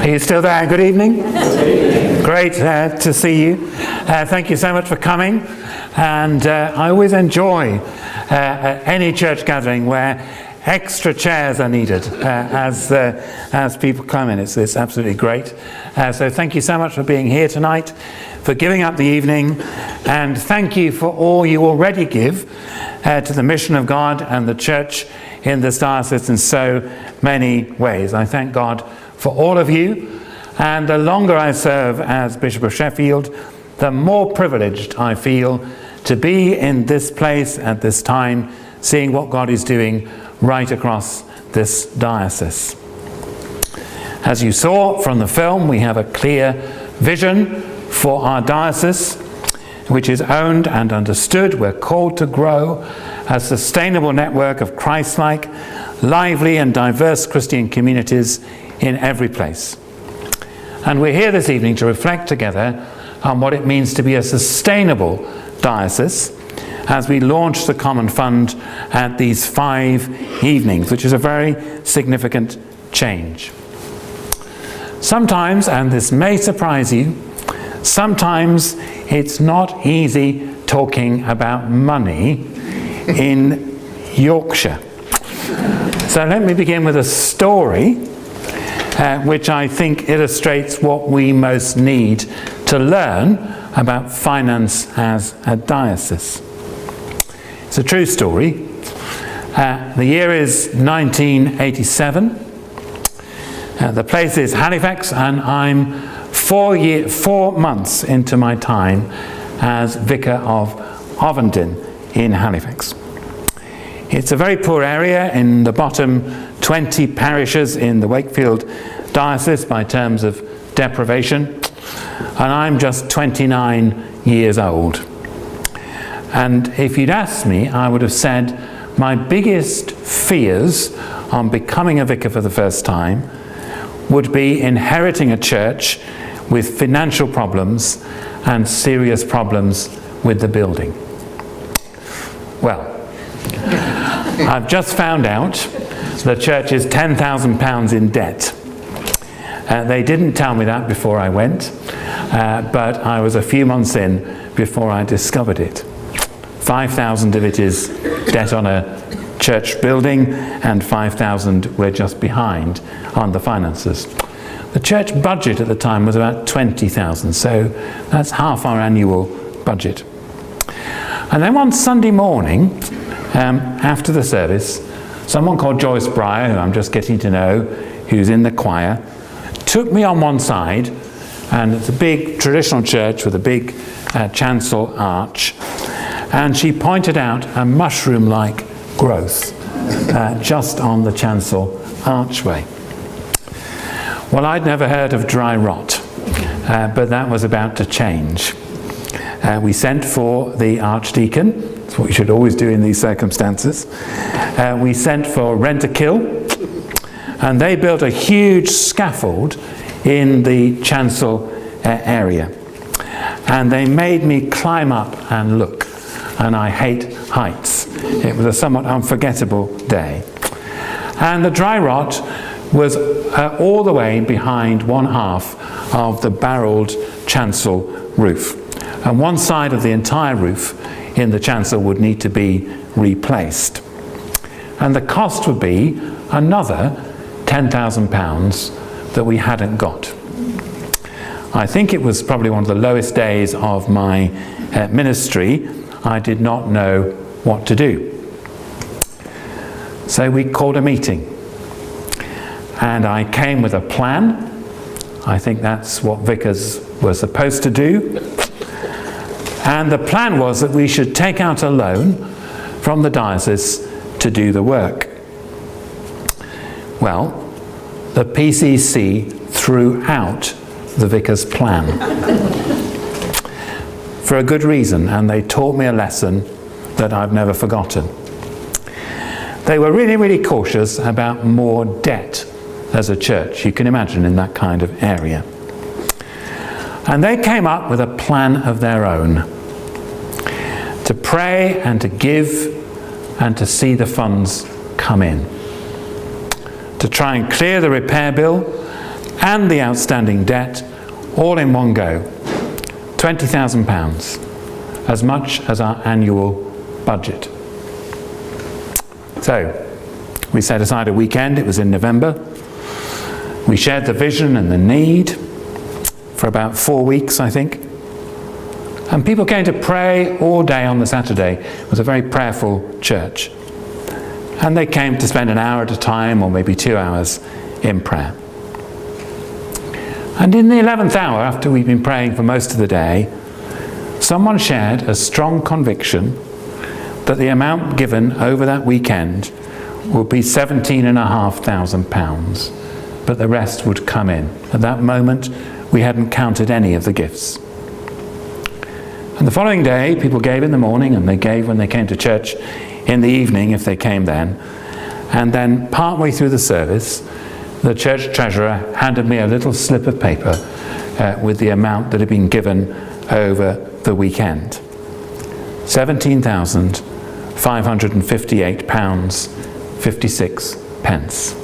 Are you still there? Good evening. Great to see you. Thank you so much for coming. And I always enjoy any church gathering where extra chairs are needed as people come in. It's absolutely great. So thank you so much for being here tonight, for giving up the evening, and thank you for all you already give to the mission of God and the church in this diocese in so many ways. I thank God for all of you, and the longer I serve as Bishop of Sheffield, the more privileged I feel to be in this place at this time, seeing what God is doing right across this diocese. As you saw from the film, we have a clear vision for our diocese, which is owned and understood. We're called to grow a sustainable network of Christ-like, lively and diverse Christian communities in every place. And we're here this evening to reflect together on what it means to be a sustainable diocese as we launch the Common Fund at these 5 evenings, which is a very significant change. Sometimes, and this may surprise you, sometimes it's not easy talking about money in Yorkshire. So let me begin with a story which I think illustrates what we most need to learn about finance as a diocese. It's a true story. The year is 1987. The place is Halifax, and I'm 4 months into my time as Vicar of Ovenden in Halifax. It's a very poor area in the bottom 20 parishes in the Wakefield diocese by terms of deprivation, and I'm just 29 years old. And if you'd asked me, I would have said my biggest fears on becoming a vicar for the first time would be inheriting a church with financial problems and serious problems with the building. Well, I've just found out the church is £10,000 in debt. They didn't tell me that before I went, but I was a few months in before I discovered it. 5,000 of it is debt on a church building, and 5,000 we're just behind on the finances. The church budget at the time was about 20,000, so that's half our annual budget. And then one Sunday morning, after the service, someone called Joyce Breyer, who I'm just getting to know, who's in the choir, took me on one side, and it's a big traditional church with a big chancel arch, and she pointed out a mushroom-like growth just on the chancel archway. Well, I'd never heard of dry rot, but that was about to change. We sent for the archdeacon. That's what you should always do in these circumstances. We sent for Rentokil, and they built a huge scaffold in the chancel area. And they made me climb up and look, and I hate heights. It was a somewhat unforgettable day. And the dry rot was all the way behind one half of the barrelled chancel roof. And one side of the entire roof in the chancel would need to be replaced. And the cost would be another £10,000 that we hadn't got. I think it was probably one of the lowest days of my ministry. I did not know what to do. So we called a meeting. And I came with a plan. I think that's what vicars were supposed to do. And the plan was that we should take out a loan from the diocese to do the work. Well, the PCC threw out the vicar's plan for a good reason, and they taught me a lesson that I've never forgotten. They were really, really cautious about more debt as a church, you can imagine, in that kind of area. And they came up with a plan of their own to pray and to give and to see the funds come in, to try and clear the repair bill, and the outstanding debt all in one go. £20,000, as much as our annual budget. So, we set aside a weekend, it was in November. We shared the vision and the need for about 4 weeks, I think. And people came to pray all day on the Saturday. It was a very prayerful church. And they came to spend an hour at a time, or maybe 2 hours, in prayer. And in the 11th hour, after we'd been praying for most of the day, someone shared a strong conviction that the amount given over that weekend would be £17,500, but the rest would come in. At that moment, we hadn't counted any of the gifts. And the following day, people gave in the morning, and they gave when they came to church in the evening, if they came then. And then, partway through the service, the church treasurer handed me a little slip of paper with the amount that had been given over the weekend. £17,558.56.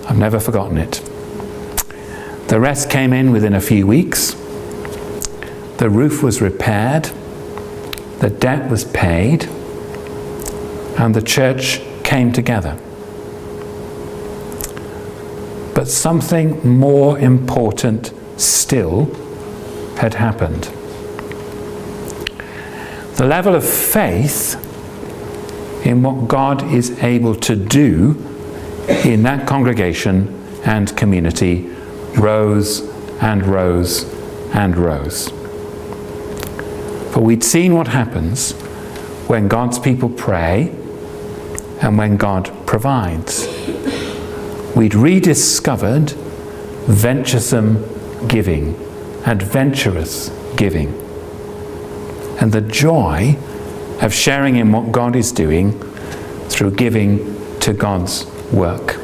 I've never forgotten it. The rest came in within a few weeks. The roof was repaired, the debt was paid, and the church came together. But something more important still had happened. The level of faith in what God is able to do in that congregation and community rose and rose and rose. For we'd seen what happens when God's people pray and when God provides. We'd rediscovered venturesome giving, adventurous giving, and the joy of sharing in what God is doing through giving to God's work.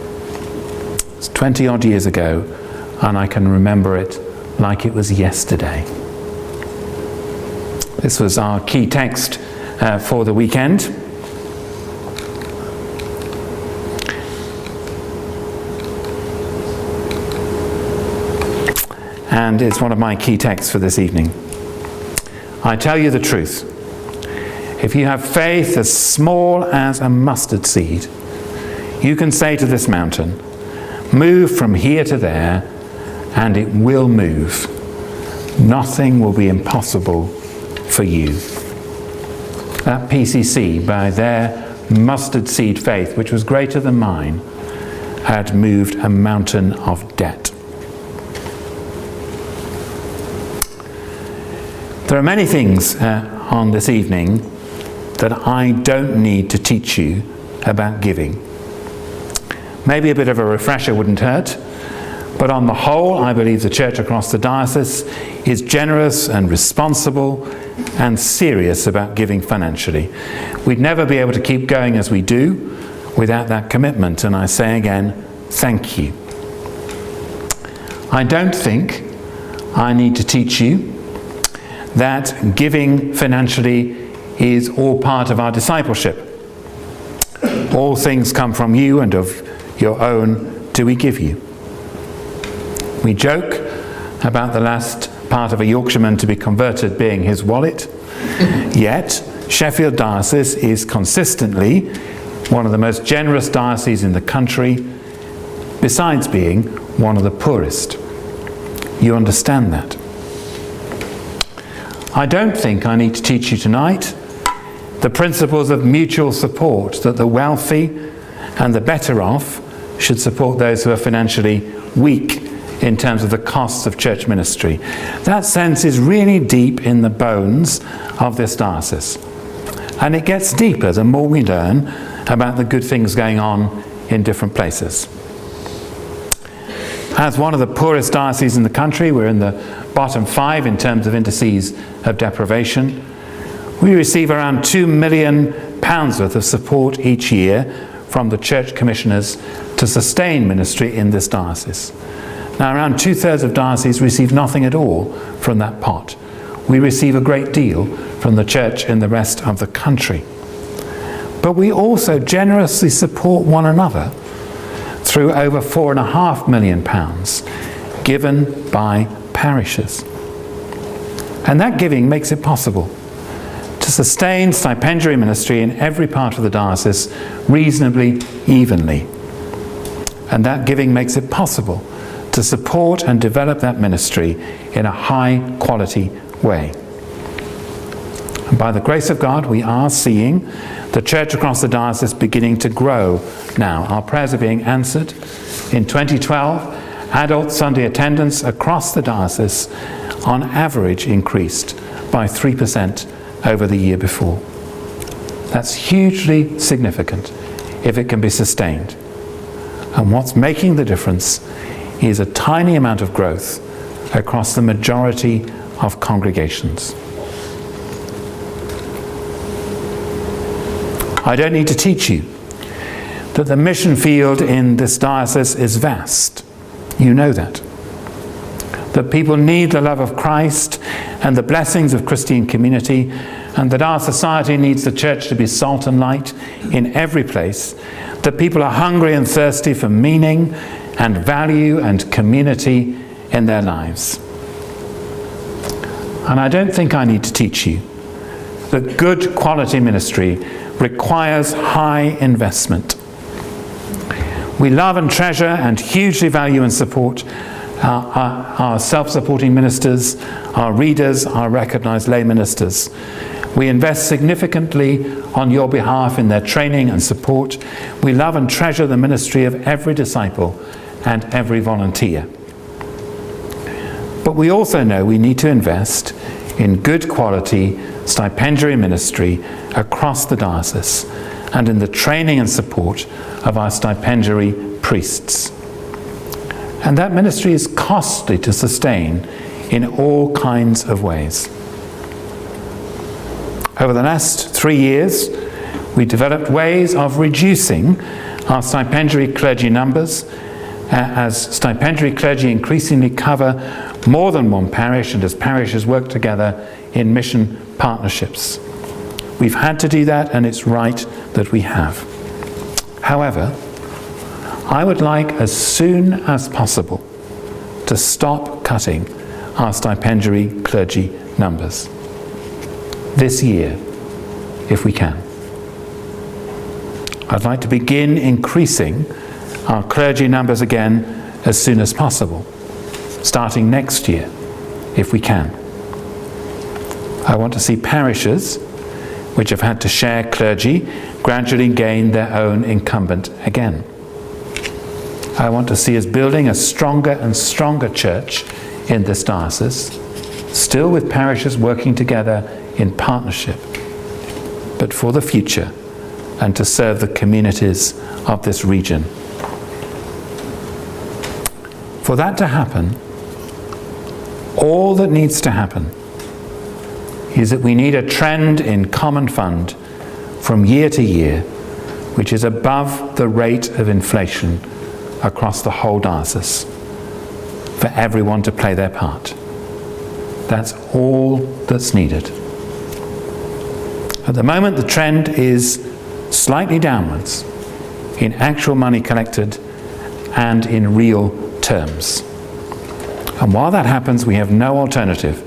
It's 20 odd years ago, and I can remember it like it was yesterday. This was our key text for the weekend. And it's one of my key texts for this evening. I tell you the truth. If you have faith as small as a mustard seed, you can say to this mountain, move from here to there, and it will move. Nothing will be impossible for you. That PCC, by their mustard seed faith, which was greater than mine, had moved a mountain of debt. There are many things on this evening that I don't need to teach you about giving. Maybe a bit of a refresher wouldn't hurt, but on the whole, I believe the church across the diocese is generous and responsible and serious about giving financially. We'd never be able to keep going as we do without that commitment, and I say again, thank you. I don't think I need to teach you that giving financially is all part of our discipleship. All things come from you, and of your own do we give you. We joke about the last part of a Yorkshireman to be converted being his wallet, yet Sheffield Diocese is consistently one of the most generous dioceses in the country, besides being one of the poorest. You understand that. I don't think I need to teach you tonight the principles of mutual support, that the wealthy and the better off should support those who are financially weak in terms of the costs of church ministry. That sense is really deep in the bones of this diocese. And it gets deeper the more we learn about the good things going on in different places. As one of the poorest dioceses in the country, we're in the bottom 5 in terms of indices of deprivation. We receive around £2 million worth of support each year from the church commissioners to sustain ministry in this diocese. Now, around 2/3 of dioceses receive nothing at all from that pot. We receive a great deal from the church in the rest of the country. But we also generously support one another through over £4.5 million given by parishes. And that giving makes it possible to sustain stipendiary ministry in every part of the diocese reasonably evenly. And that giving makes it possible to support and develop that ministry in a high quality way. And by the grace of God, we are seeing the church across the diocese beginning to grow now. Our prayers are being answered. In 2012, adult Sunday attendance across the diocese on average increased by 3% over the year before. That's hugely significant if it can be sustained. And what's making the difference is a tiny amount of growth across the majority of congregations. I don't need to teach you that the mission field in this diocese is vast. You know that. That people need the love of Christ and the blessings of Christian community, and that our society needs the church to be salt and light in every place. That people are hungry and thirsty for meaning and value and community in their lives. And I don't think I need to teach you that good quality ministry requires high investment. We love and treasure and hugely value and support our self-supporting ministers, our readers, our recognised lay ministers. We invest significantly on your behalf in their training and support. We love and treasure the ministry of every disciple and every volunteer. But we also know we need to invest in good quality stipendiary ministry across the diocese and in the training and support of our stipendiary priests. And that ministry is costly to sustain in all kinds of ways. Over the last 3 years, we developed ways of reducing our stipendiary clergy numbers as stipendiary clergy increasingly cover more than one parish and as parishes work together in mission partnerships. We've had to do that, and it's right that we have. However, I would like as soon as possible to stop cutting our stipendiary clergy numbers. This year, if we can. I'd like to begin increasing our clergy numbers again as soon as possible, starting next year, if we can. I want to see parishes which have had to share clergy gradually gain their own incumbent again. I want to see us building a stronger and stronger church in this diocese, still with parishes working together in partnership, but for the future and to serve the communities of this region. For that to happen, all that needs to happen is that we need a trend in common fund from year to year which is above the rate of inflation across the whole diocese, for everyone to play their part. That's all that's needed. At the moment, the trend is slightly downwards in actual money collected and in real terms. And while that happens, we have no alternative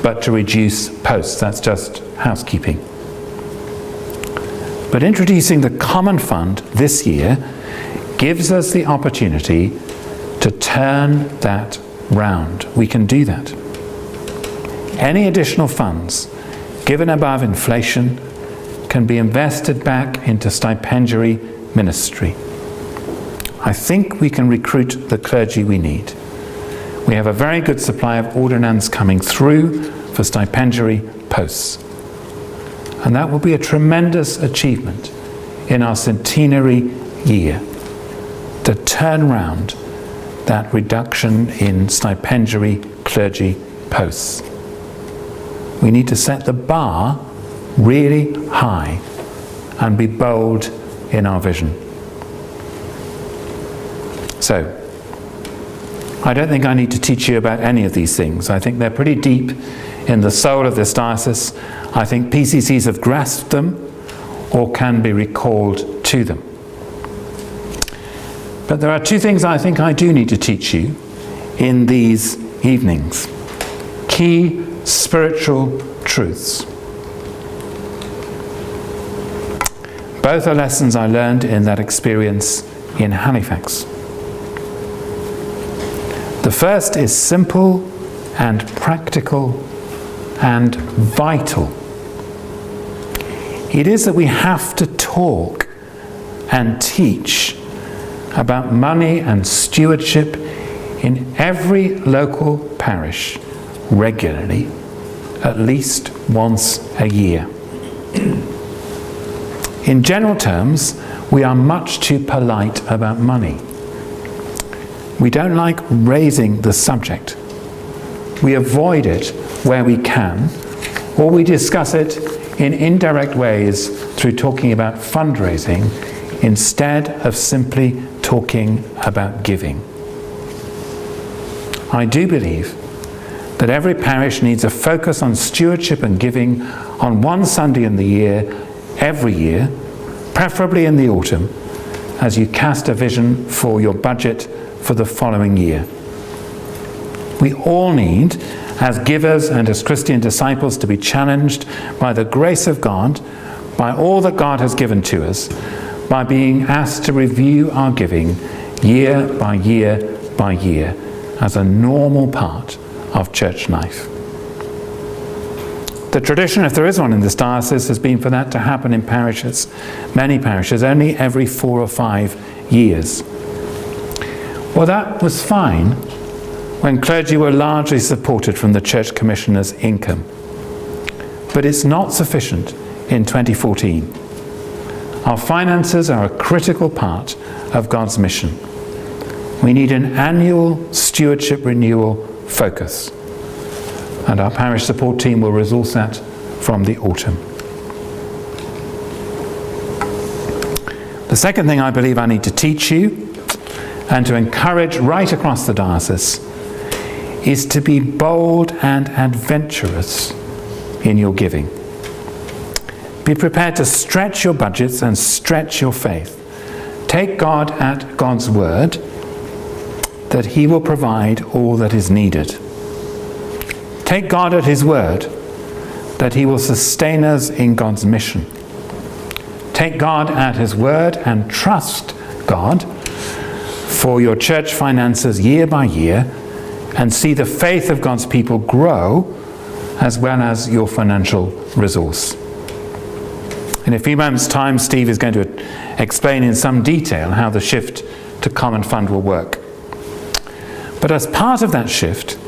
but to reduce posts. That's just housekeeping. But introducing the common fund this year gives us the opportunity to turn that round. We can do that. Any additional funds given above inflation can be invested back into stipendiary ministry. I think we can recruit the clergy we need. We have a very good supply of ordinands coming through for stipendiary posts. And that will be a tremendous achievement in our centenary year, to turn round that reduction in stipendiary clergy posts. We need to set the bar really high and be bold in our vision. So, I don't think I need to teach you about any of these things. I think they're pretty deep in the soul of this diocese. I think PCCs have grasped them or can be recalled to them. But there are two things I think I do need to teach you in these evenings. Key spiritual truths. Both are lessons I learned in that experience in Halifax. The first is simple and practical and vital. It is that we have to talk and teach about money and stewardship in every local parish regularly, at least once a year. In general terms, we are much too polite about money. We don't like raising the subject. We avoid it where we can, or we discuss it in indirect ways through talking about fundraising instead of simply talking about giving. I do believe that every parish needs a focus on stewardship and giving on one Sunday in the year, every year, preferably in the autumn, as you cast a vision for your budget for the following year. We all need, as givers and as Christian disciples, to be challenged by the grace of God, by all that God has given to us, by being asked to review our giving year by year by year as a normal part of church life. The tradition, if there is one in this diocese, has been for that to happen in parishes, many parishes, only every 4 or 5 years. Well, that was fine when clergy were largely supported from the Church Commissioner's income. But it's not sufficient in 2014. Our finances are a critical part of God's mission. We need an annual stewardship renewal focus, and our parish support team will resource that from the autumn. The second thing I believe I need to teach you and to encourage right across the diocese is to be bold and adventurous in your giving. Be prepared to stretch your budgets and stretch your faith. Take God at God's word that He will provide all that is needed. Take God at His word that He will sustain us in God's mission. Take God at His word and trust God for your church finances year by year, and see the faith of God's people grow as well as your financial resource. In a few moments' time, Steve is going to explain in some detail how the shift to Common Fund will work. But as part of that shift,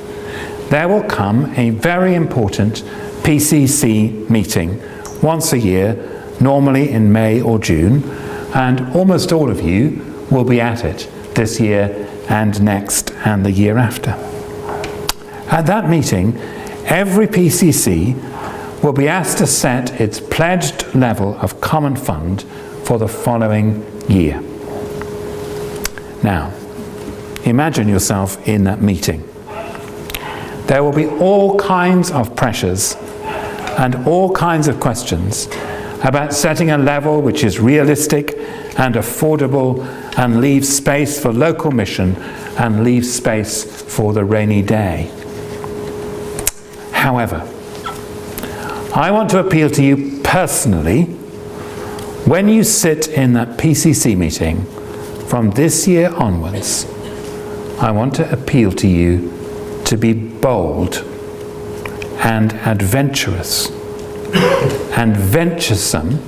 there will come a very important PCC meeting once a year, normally in May or June, and almost all of you will be at it this year and next and the year after. At that meeting, every PCC will be asked to set its pledged level of common fund for the following year. Now, imagine yourself in that meeting. There will be all kinds of pressures and all kinds of questions about setting a level which is realistic and affordable and leaves space for local mission and leaves space for the rainy day. However, I want to appeal to you personally when you sit in that PCC meeting from this year onwards. I want to appeal to you to be bold and adventurous and venturesome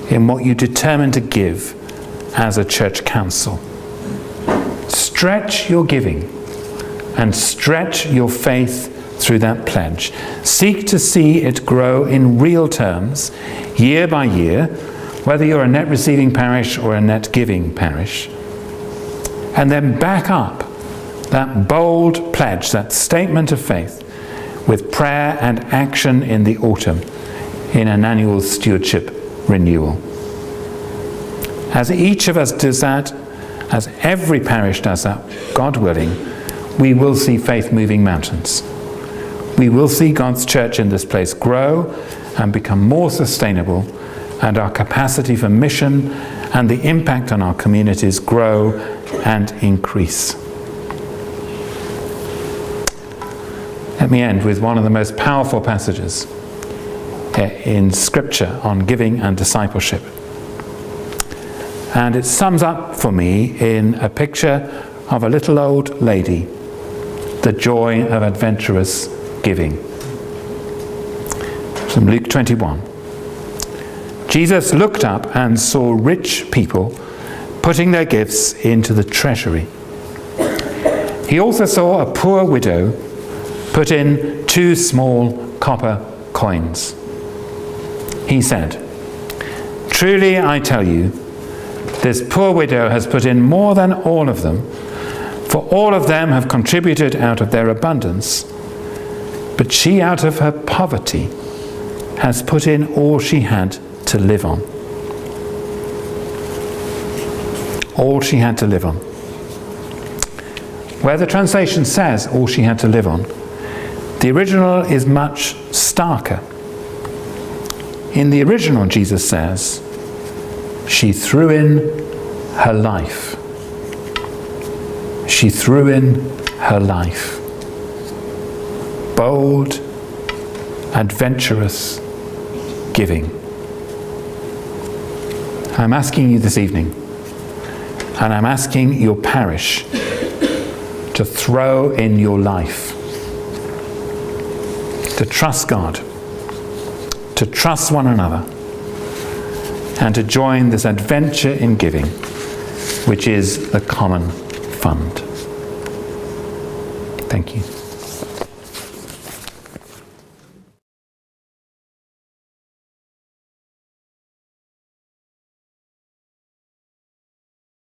in what you determine to give as a church council. Stretch your giving and stretch your faith through that pledge. Seek to see it grow in real terms, year by year, whether you're a net receiving parish or a net giving parish. And then back up that bold pledge, that statement of faith, with prayer and action in the autumn in an annual stewardship renewal. As each of us does that, as every parish does that, God willing, we will see faith moving mountains. We will see God's church in this place grow and become more sustainable and our capacity for mission and the impact on our communities grow and increase. Let me end with one of the most powerful passages in Scripture on giving and discipleship. And it sums up for me in a picture of a little old lady, the joy of adventurous giving. From Luke 21. Jesus looked up and saw rich people putting their gifts into the treasury. He also saw a poor widow put in 2 small copper coins. He said, "Truly I tell you, this poor widow has put in more than all of them, for all of them have contributed out of their abundance, but she out of her poverty has put in all she had to live on." All she had to live on. Where the translation says all she had to live on, the original is much starker. In the original, Jesus says, she threw in her life. She threw in her life. Bold, adventurous giving. I'm asking you this evening, and I'm asking your parish to throw in your life, to trust God, to trust one another, and to join this adventure in giving, which is the common fund. Thank you.